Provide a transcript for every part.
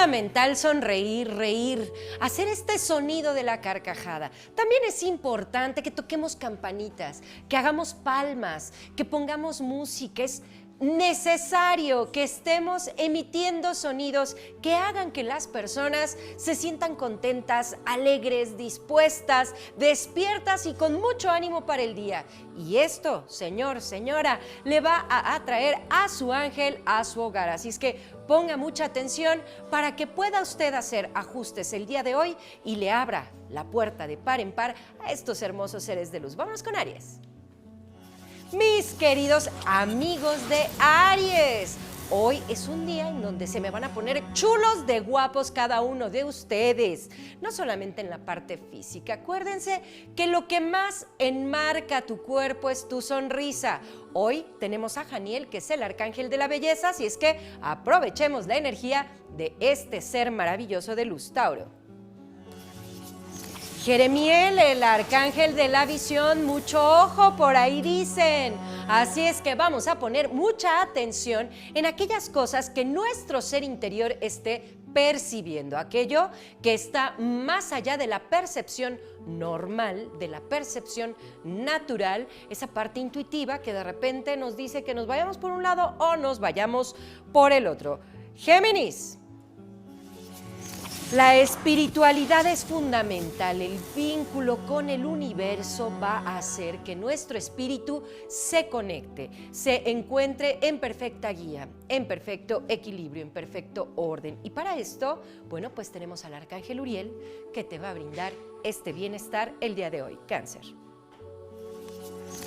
fundamental sonreír, reír, hacer este sonido de la carcajada. También es importante que toquemos campanitas, que hagamos palmas, que pongamos música. Es necesario que estemos emitiendo sonidos que hagan que las personas se sientan contentas, alegres, dispuestas, despiertas y con mucho ánimo para el día. Y esto, señor, señora, le va a atraer a su ángel a su hogar. Así es que ponga mucha atención para que pueda usted hacer ajustes el día de hoy y le abra la puerta de par en par a estos hermosos seres de luz. Vámonos con Aries. Mis queridos amigos de Aries, hoy es un día en donde se me van a poner chulos de guapos cada uno de ustedes, no solamente en la parte física. Acuérdense que lo que más enmarca tu cuerpo es tu sonrisa. Hoy tenemos a Janiel, que es el arcángel de la belleza, así es que aprovechemos la energía de este ser maravilloso de luz, Tauro. Jeremiel, el arcángel de la visión, mucho ojo, por ahí dicen. Así es que vamos a poner mucha atención en aquellas cosas que nuestro ser interior esté percibiendo, aquello que está más allá de la percepción normal, de la percepción natural, esa parte intuitiva que de repente nos dice que nos vayamos por un lado o nos vayamos por el otro. Géminis. La espiritualidad es fundamental, el vínculo con el universo va a hacer que nuestro espíritu se conecte, se encuentre en perfecta guía, en perfecto equilibrio, en perfecto orden. Y para esto, bueno, pues tenemos al arcángel Uriel que te va a brindar este bienestar el día de hoy, Cáncer.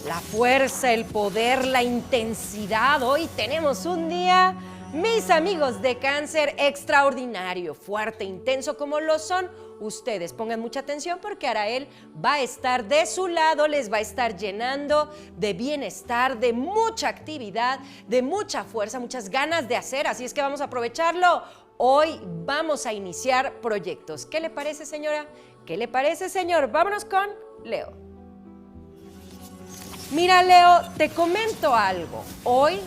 La fuerza, el poder, la intensidad, hoy tenemos un día... Mis amigos de Cáncer, extraordinario, fuerte, intenso como lo son ustedes. Pongan mucha atención porque Arael va a estar de su lado, les va a estar llenando de bienestar, de mucha actividad, de mucha fuerza, muchas ganas de hacer, así es que vamos a aprovecharlo. Hoy vamos a iniciar proyectos. ¿Qué le parece, señora? ¿Qué le parece, señor? Vámonos con Leo. Mira, Leo, te comento algo. Hoy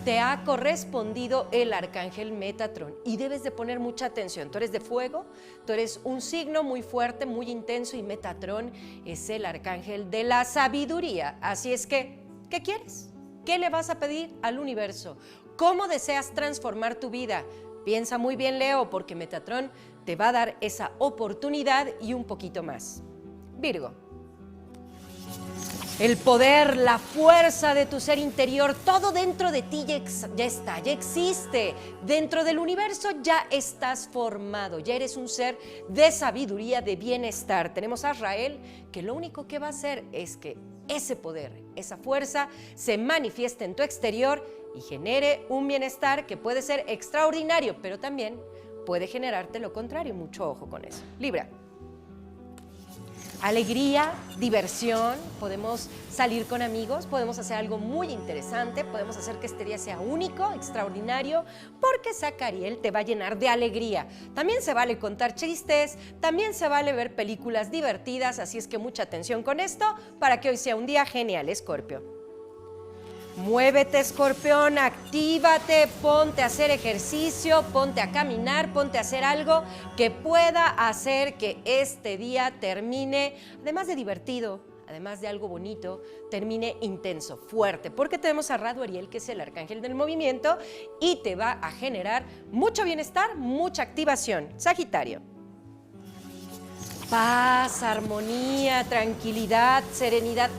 te ha correspondido el arcángel Metatrón y debes de poner mucha atención. Tú eres de fuego, tú eres un signo muy fuerte, muy intenso y Metatrón es el arcángel de la sabiduría. Así es que, ¿qué quieres? ¿Qué le vas a pedir al universo? ¿Cómo deseas transformar tu vida? Piensa muy bien, Leo, porque Metatrón te va a dar esa oportunidad y un poquito más. Virgo. El poder, la fuerza de tu ser interior, todo dentro de ti ya está, ya existe. Dentro del universo ya estás formado, ya eres un ser de sabiduría, de bienestar. Tenemos a Israel, que lo único que va a hacer es que ese poder, esa fuerza, se manifieste en tu exterior y genere un bienestar que puede ser extraordinario, pero también puede generarte lo contrario. Mucho ojo con eso. Libra. Alegría, diversión, podemos salir con amigos, podemos hacer algo muy interesante, podemos hacer que este día sea único, extraordinario, porque Zacariel te va a llenar de alegría. También se vale contar chistes, también se vale ver películas divertidas, así es que mucha atención con esto para que hoy sea un día genial, Escorpio. Muévete, Escorpión, actívate, ponte a hacer ejercicio, ponte a caminar, ponte a hacer algo que pueda hacer que este día termine, además de divertido, además de algo bonito, termine intenso, fuerte, porque tenemos a Raduariel, que es el arcángel del movimiento, y te va a generar mucho bienestar, mucha activación. Sagitario. Paz, armonía, tranquilidad, serenidad.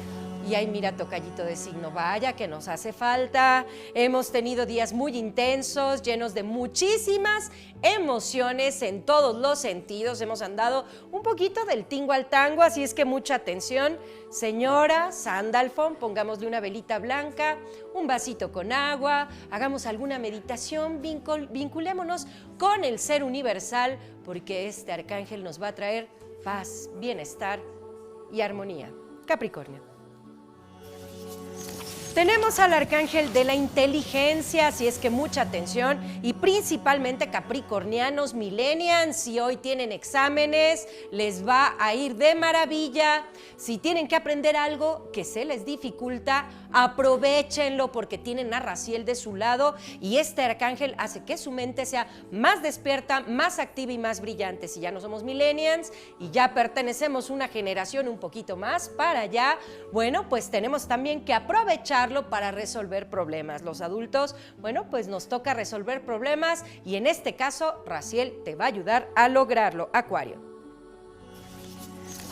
Y ay, mira, tocallito de signo, vaya que nos hace falta. Hemos tenido días muy intensos, llenos de muchísimas emociones en todos los sentidos. Hemos andado un poquito del tingo al tango, así es que mucha atención. Señora Sandalfon, pongámosle una velita blanca, un vasito con agua, hagamos alguna meditación, vinculémonos con el ser universal, porque este arcángel nos va a traer paz, bienestar y armonía. Capricornio. Tenemos al arcángel de la inteligencia, así es que mucha atención, y principalmente capricornianos, millennials, si hoy tienen exámenes, les va a ir de maravilla. Si tienen que aprender algo que se les dificulta, Aprovéchenlo porque tienen a Raziel de su lado y este arcángel hace que su mente sea más despierta, más activa y más brillante. Si ya no somos millennials y ya pertenecemos a una generación un poquito más para allá, bueno, pues tenemos también que aprovecharlo para resolver problemas. Los adultos, bueno, pues nos toca resolver problemas y en este caso Raziel te va a ayudar a lograrlo, Acuario.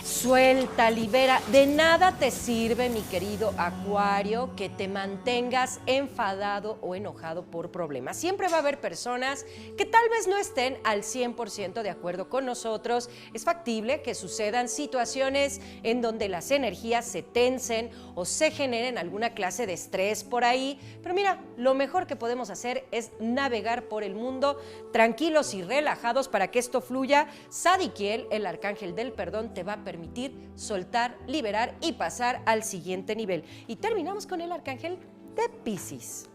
Suelta, libera. De nada te sirve, mi querido Acuario, que te mantengas enfadado o enojado por problemas. Siempre va a haber personas que tal vez no estén al 100% de acuerdo con nosotros. Es factible que sucedan situaciones en donde las energías se tensen o se generen alguna clase de estrés por ahí. Pero mira, lo mejor que podemos hacer es navegar por el mundo tranquilos y relajados para que esto fluya. Sadikiel, el arcángel del perdón, te va a permitir soltar, liberar y pasar al siguiente nivel. Y terminamos con el arcángel de Piscis.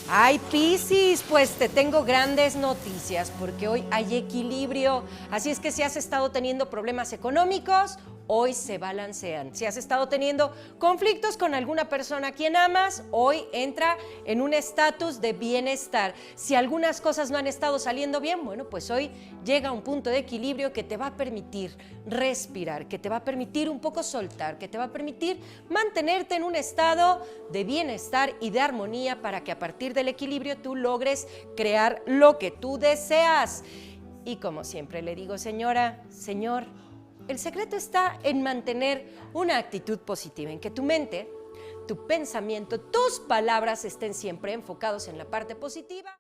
Ay, Piscis, pues te tengo grandes noticias porque hoy hay equilibrio. Así es que si has estado teniendo problemas económicos, hoy se balancean. Si has estado teniendo conflictos con alguna persona a quien amas, hoy entra en un estatus de bienestar. Si algunas cosas no han estado saliendo bien, bueno, pues hoy llega un punto de equilibrio que te va a permitir respirar, que te va a permitir un poco soltar, que te va a permitir mantenerte en un estado de bienestar y de armonía para que a partir del equilibrio tú logres crear lo que tú deseas. Y como siempre le digo, señora, señor, el secreto está en mantener una actitud positiva, en que tu mente, tu pensamiento, tus palabras estén siempre enfocados en la parte positiva.